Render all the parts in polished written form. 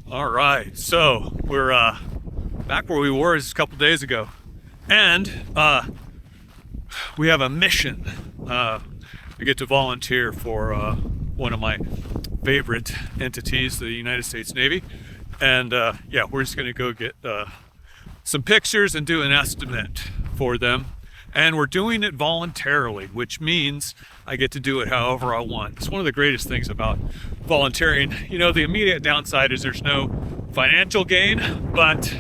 All right, so we're back where we were just a couple days ago, and we have a mission. We get to volunteer for one of my favorite entities, the United States Navy, and yeah, we're just going to go get some pictures and do an estimate for them. And we're doing it voluntarily, which means I get to do it however I want. It's one of the greatest things about volunteering. You know, the immediate downside is there's no financial gain, but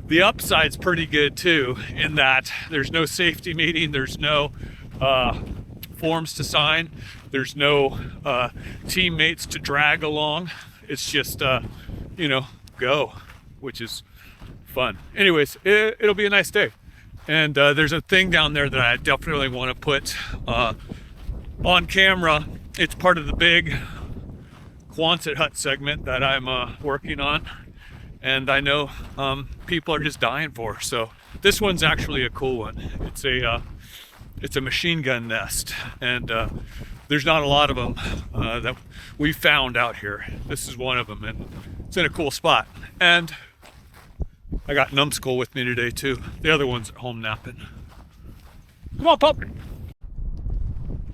the upside's pretty good too, in that there's no safety meeting, there's no forms to sign, there's no teammates to drag along. It's just, you know, go, which is fun. Anyways, it'll be a nice day. And there's a thing down there that I definitely want to put on camera. It's part of the big Quonset hut segment that I'm working on, and I know people are just dying for. So this one's actually a cool one. It's a machine gun nest, and there's not a lot of them that we found out here. This is one of them, and it's in a cool spot. And I got Numbskull with me today too. The other one's at home napping. Come on, pup!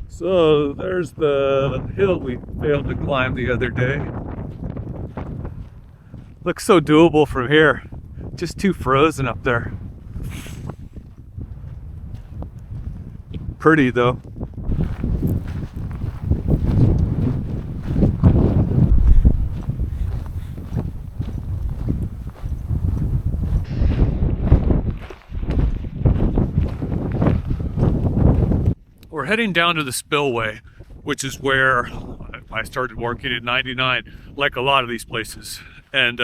So there's the hill we failed to climb the other day. Looks so doable from here. Just too frozen up there. Pretty though. We're heading down to the Spillway, which is where I started working in '99, like a lot of these places. And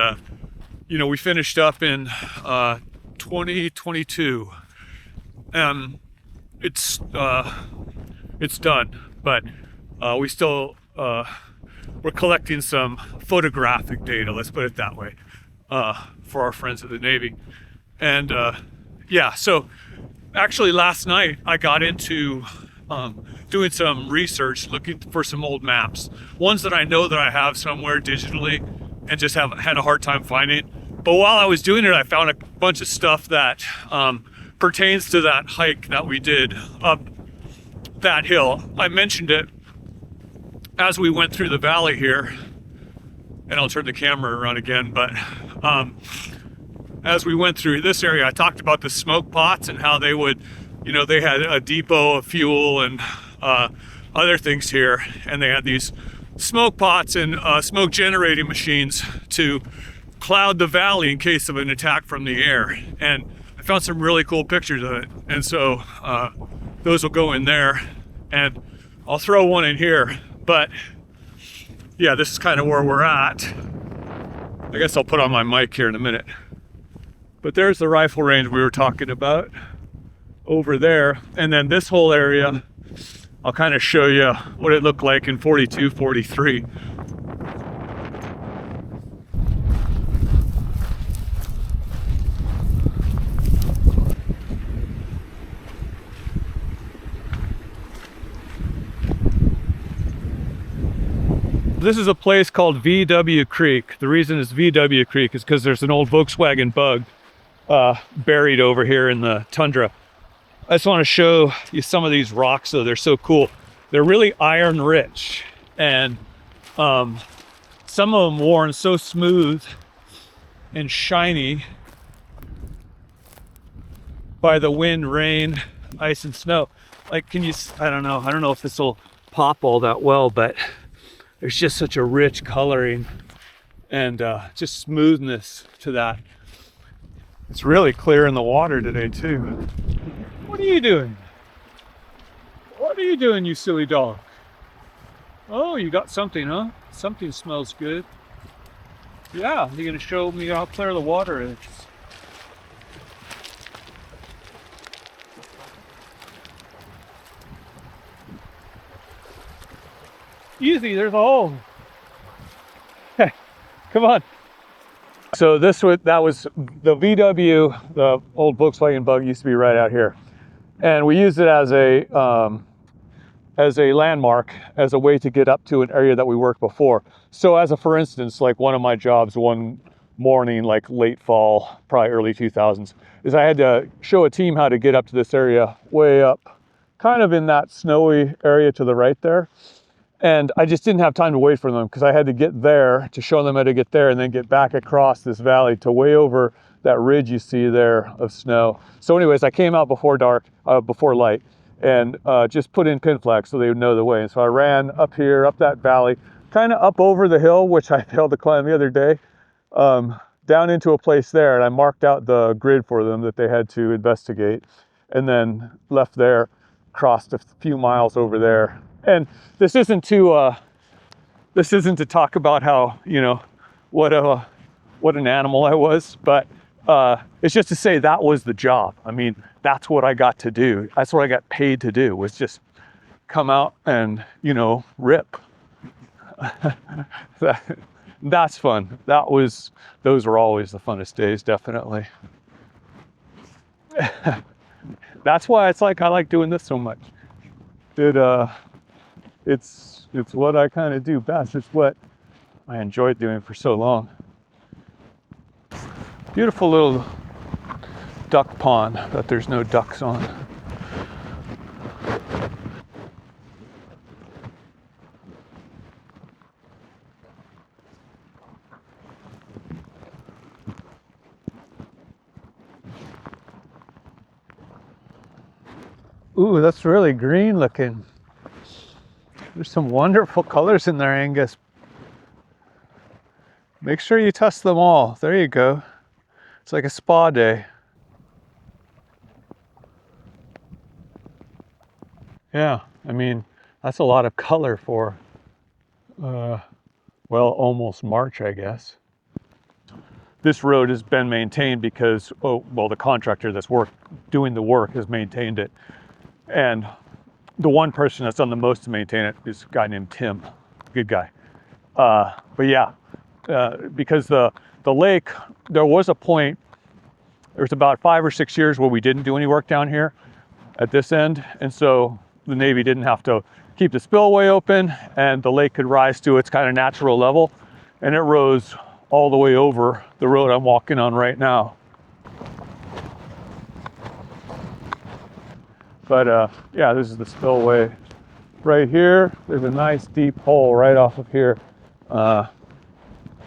you know, we finished up in 2022. It's done, but we still we're collecting some photographic data, let's put it that way, for our friends at the Navy. And yeah, so actually last night I got into doing some research, looking for some old maps, ones that I know that I have somewhere digitally and just haven't had a hard time finding. But while I was doing it, I found a bunch of stuff that pertains to that hike that we did up that hill. I mentioned it as we went through the valley here, and I'll turn the camera around again, but as we went through this area, I talked about the smoke pots and how they would, you know, they had a depot of fuel and other things here, and they had these smoke pots and smoke generating machines to cloud the valley in case of an attack from the air. And I found some really cool pictures of it, and so those will go in there, and I'll throw one in here. But yeah, this is kind of where we're at. I guess I'll put on my mic here in a minute. But there's the rifle range we were talking about over there, and then this whole area I'll kind of show you what it looked like in 42, 43. This is a place called VW Creek. The reason it's VW Creek is because there's an old Volkswagen Bug buried over here in the tundra. I just want to show you some of these rocks though. They're so cool. They're really iron rich, and some of them worn so smooth and shiny by the wind, rain, ice, and snow. Like, I don't know if this will pop all that well, but there's just such a rich coloring and just smoothness to that. It's really clear in the water today too. What are you doing? What are you doing, you silly dog? Oh, you got something, huh? Something smells good. Yeah, you're gonna show me how clear the water is. Easy, there's a hole. Come on. So that was the VW, the old Volkswagen Bug used to be right out here. And we used it as a as a landmark, as a way to get up to an area that we worked before. So as a for instance, like one of my jobs one morning, like late fall, probably early 2000s, is I had to show a team how to get up to this area way up, kind of in that snowy area to the right there. And I just didn't have time to wait for them because I had to get there to show them how to get there and then get back across this valley to way over that ridge you see there of snow. So anyways, I came out before dark, before light, and just put in pin flags so they would know the way. And so I ran up here, up that valley, kind of up over the hill, which I failed to climb the other day, down into a place there. And I marked out the grid for them that they had to investigate, and then left there, crossed a few miles over there. And this isn't to talk about how, you know, what an animal I was, but it's just to say that was the job. I mean, that's what I got to do. That's what I got paid to do, was just come out and, you know, rip. That's fun. Those were always the funnest days, definitely. That's why it's like I like doing this so much. It's what I kind of do best. It's what I enjoyed doing for so long. Beautiful little duck pond that there's no ducks on. Ooh, that's really green looking. There's some wonderful colors in there, Angus. Make sure you test them all. There you go. It's like a spa day. Yeah, I mean, that's a lot of color for, well, almost March, I guess. This road has been maintained because, the contractor that's doing the work has maintained it. And the one person that's done the most to maintain it is a guy named Tim. Good guy. But yeah, because the lake, there was a point, there was about 5 or 6 years where we didn't do any work down here at this end. And so the Navy didn't have to keep the spillway open, and the lake could rise to its kind of natural level. And it rose all the way over the road I'm walking on right now. But yeah, this is the spillway right here. There's a nice deep hole right off of here.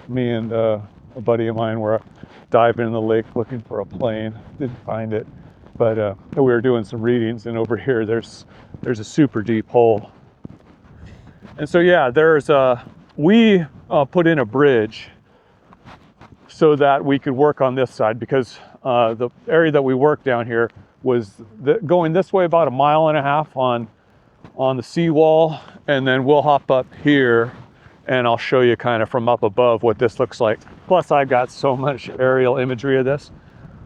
Me and a buddy of mine were diving in the lake looking for a plane. Didn't find it, but we were doing some readings, and over here there's a super deep hole. And so yeah, we put in a bridge so that we could work on this side, because the area that we worked down here was going this way about 1.5 miles on the seawall, and then we'll hop up here and I'll show you kind of from up above what this looks like. Plus I got so much aerial imagery of this.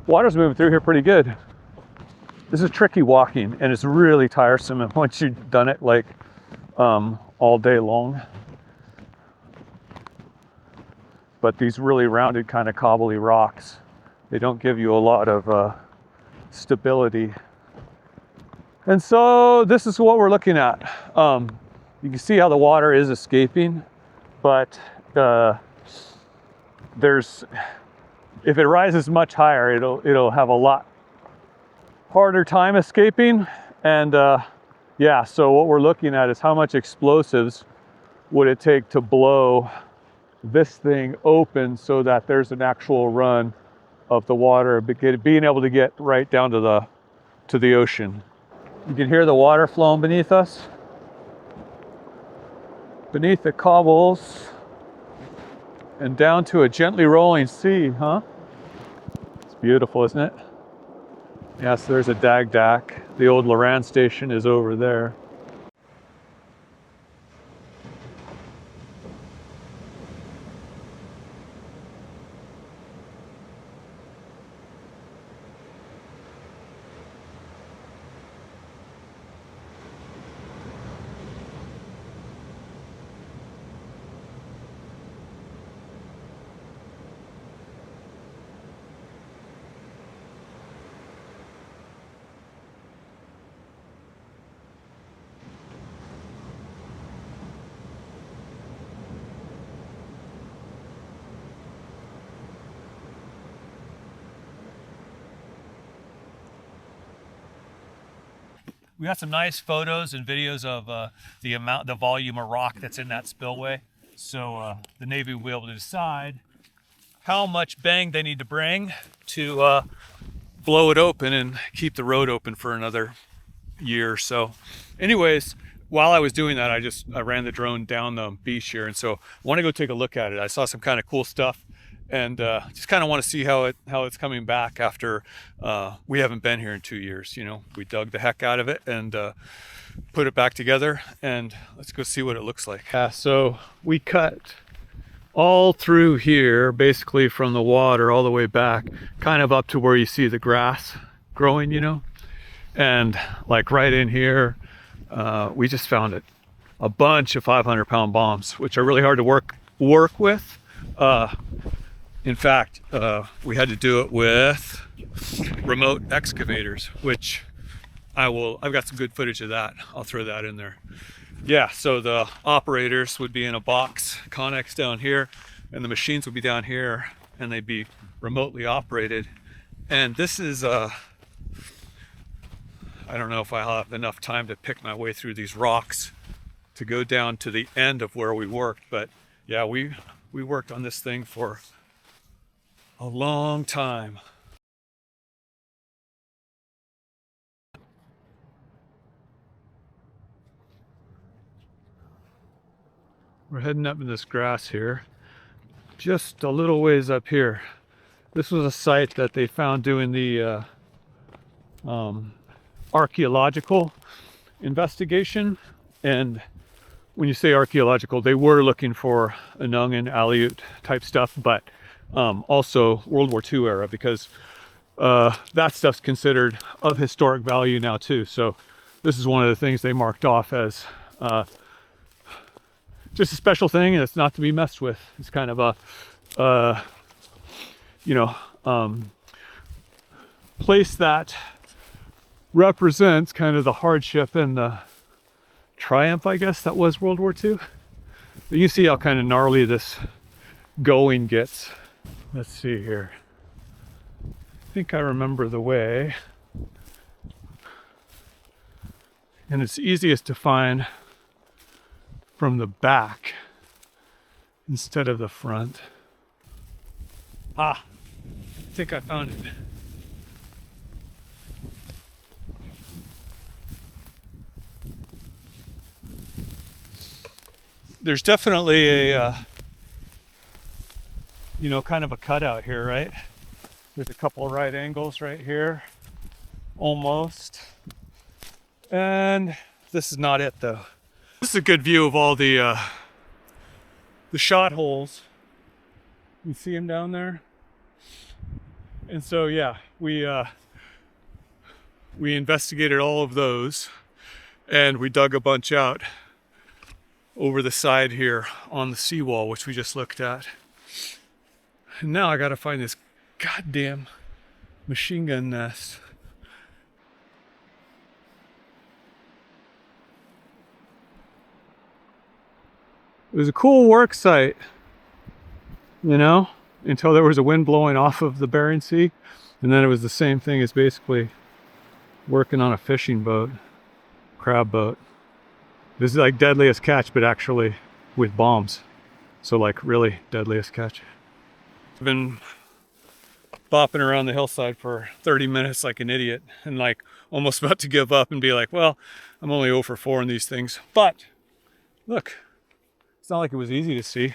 Water's moving through here pretty good. This is tricky walking, and it's really tiresome, and once you've done it like all day long. But these really rounded kind of cobbly rocks, they don't give you a lot of stability. And so this is what we're looking at. You can see how the water is escaping, but if it rises much higher, it'll have a lot harder time escaping. And yeah, so what we're looking at is how much explosives would it take to blow this thing open so that there's an actual run of the water, being able to get right down to the ocean. You can hear the water flowing beneath us, beneath the cobbles, and down to a gently rolling sea, huh? It's beautiful, isn't it? Yes, there's a Adak. The old Loran station is over there. we got some nice photos and videos of the volume of rock that's in that spillway. So the Navy will be able to decide how much bang they need to bring to blow it open and keep the road open for another year or so. Anyways, while I was doing that, I ran the drone down the beach here, and so I want to go take a look at it. I saw some kind of cool stuff, and just kind of want to see how it's coming back after we haven't been here in 2 years. You know, we dug the heck out of it and put it back together, and let's go see what it looks like. Yeah, so we cut all through here, basically from the water all the way back, kind of up to where you see the grass growing, you know, and like right in here, we just found a bunch of 500-pound bombs, which are really hard to work with. In fact, we had to do it with remote excavators, which I've got some good footage of that. I'll throw that in there. Yeah, so the operators would be in a box, Connex down here, and the machines would be down here, and they'd be remotely operated. And this is, I don't know if I'll have enough time to pick my way through these rocks to go down to the end of where we worked. But yeah, we worked on this thing for a long time. We're heading up in this grass here, just a little ways up here. This was a site that they found doing the archaeological investigation. And when you say archaeological, they were looking for Anung and Aleut type stuff, but also World War II era, because that stuff's considered of historic value now too. So this is one of the things they marked off as just a special thing, and it's not to be messed with. It's kind of a, place that represents kind of the hardship and the triumph, I guess, that was World War II. But you see how kind of gnarly this going gets. Let's see here. I think I remember the way. And it's easiest to find from the back instead of the front. I think I found it. There's definitely a kind of a cutout here, right? There's a couple of right angles right here, almost. And this is not it though. This is a good view of all the shot holes. You see them down there? And so yeah, we investigated all of those, and we dug a bunch out over the side here on the seawall, which we just looked at. And now I gotta find this goddamn machine gun nest. It was a cool work site, you know, until there was a wind blowing off of the Bering Sea. And then it was the same thing as basically working on a fishing boat, crab boat. This is like Deadliest Catch, but actually with bombs. So like really Deadliest Catch. I've been bopping around the hillside for 30 minutes like an idiot, and like almost about to give up and be like, well, I'm only 0 for 4 in these things. But look, it's not like it was easy to see.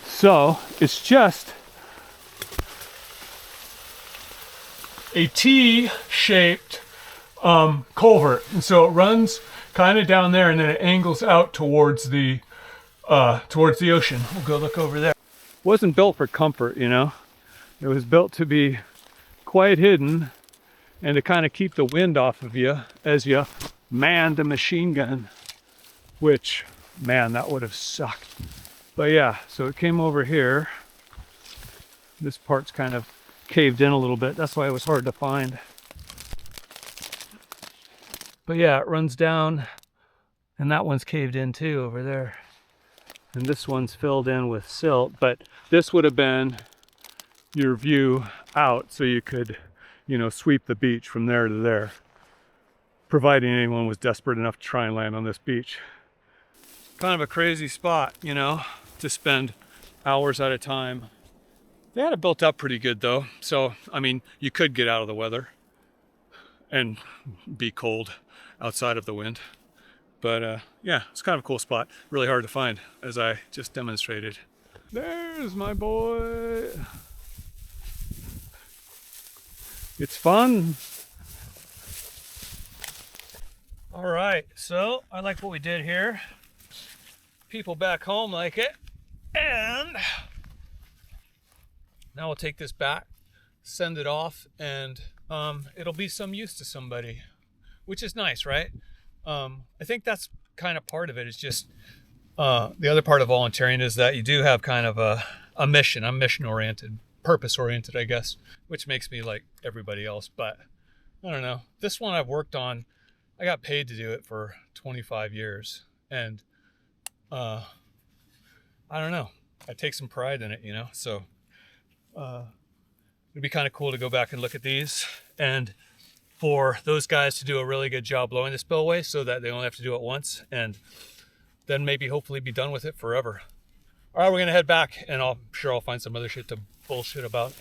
So it's just a T-shaped culvert, and so it runs kind of down there, and then it angles out towards the ocean. We'll go look over there. It wasn't built for comfort, you know. It was built to be quite hidden and to kind of keep the wind off of you as you manned a machine gun, which, man, that would have sucked. But yeah, so it came over here. This part's kind of caved in a little bit. That's why it was hard to find. But yeah, it runs down, and that one's caved in too over there. And this one's filled in with silt, but this would have been your view out, so you could, you know, sweep the beach from there to there. providing anyone was desperate enough to try and land on this beach. Kind of a crazy spot, you know, to spend hours at a time. They had it built up pretty good though. So, I mean, you could get out of the weather and be cold outside of the wind. But yeah, it's kind of a cool spot. Really hard to find, as I just demonstrated. There's my boy. It's fun. All right, so I like what we did here. People back home like it. And now we'll take this back, send it off, and it'll be some use to somebody, which is nice, right? I think that's kind of part of it. Is just the other part of volunteering is that you do have kind of a mission. I'm mission oriented, purpose oriented, I guess, which makes me like everybody else. But I don't know. This one I've worked on. I got paid to do it for 25 years, and I don't know. I take some pride in it, you know. So it'd be kind of cool to go back and look at these, and for those guys to do a really good job blowing the spillway so that they only have to do it once, and then maybe hopefully be done with it forever. All right, we're gonna head back, and I'm sure I'll find some other shit to bullshit about.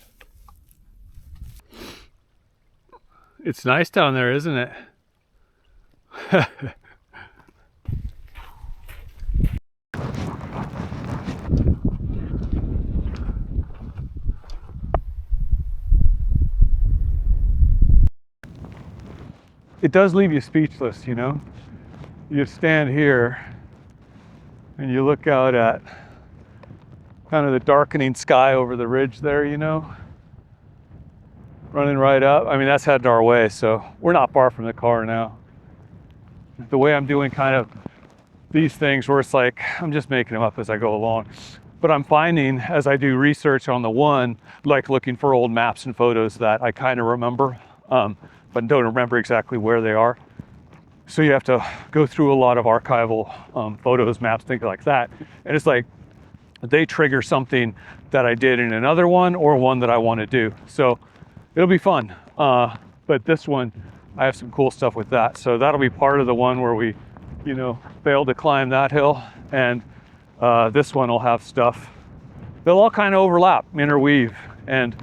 It's nice down there, isn't it? It does leave you speechless, you know? You stand here and you look out at kind of the darkening sky over the ridge there, you know? Running right up. I mean, that's heading our way, so we're not far from the car now. The way I'm doing kind of these things where it's like, I'm just making them up as I go along. But I'm finding as I do research on the one, like looking for old maps and photos that I kind of remember, but don't remember exactly where they are. So you have to go through a lot of archival photos, maps, things like that. And it's like, they trigger something that I did in another one or one that I want to do. So it'll be fun. But this one, I have some cool stuff with that. So that'll be part of the one where we, you know, failed to climb that hill. And this one will have stuff. They'll all kind of overlap, interweave. And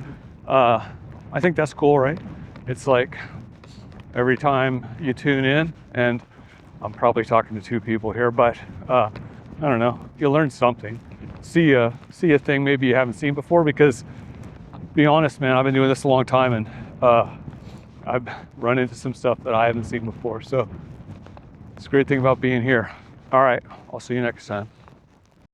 I think that's cool, right? It's like every time you tune in, and I'm probably talking to two people here, but I don't know, you learn something. See a thing maybe you haven't seen before, because be honest, man, I've been doing this a long time, and I've run into some stuff that I haven't seen before. So it's a great thing about being here. All right, I'll see you next time.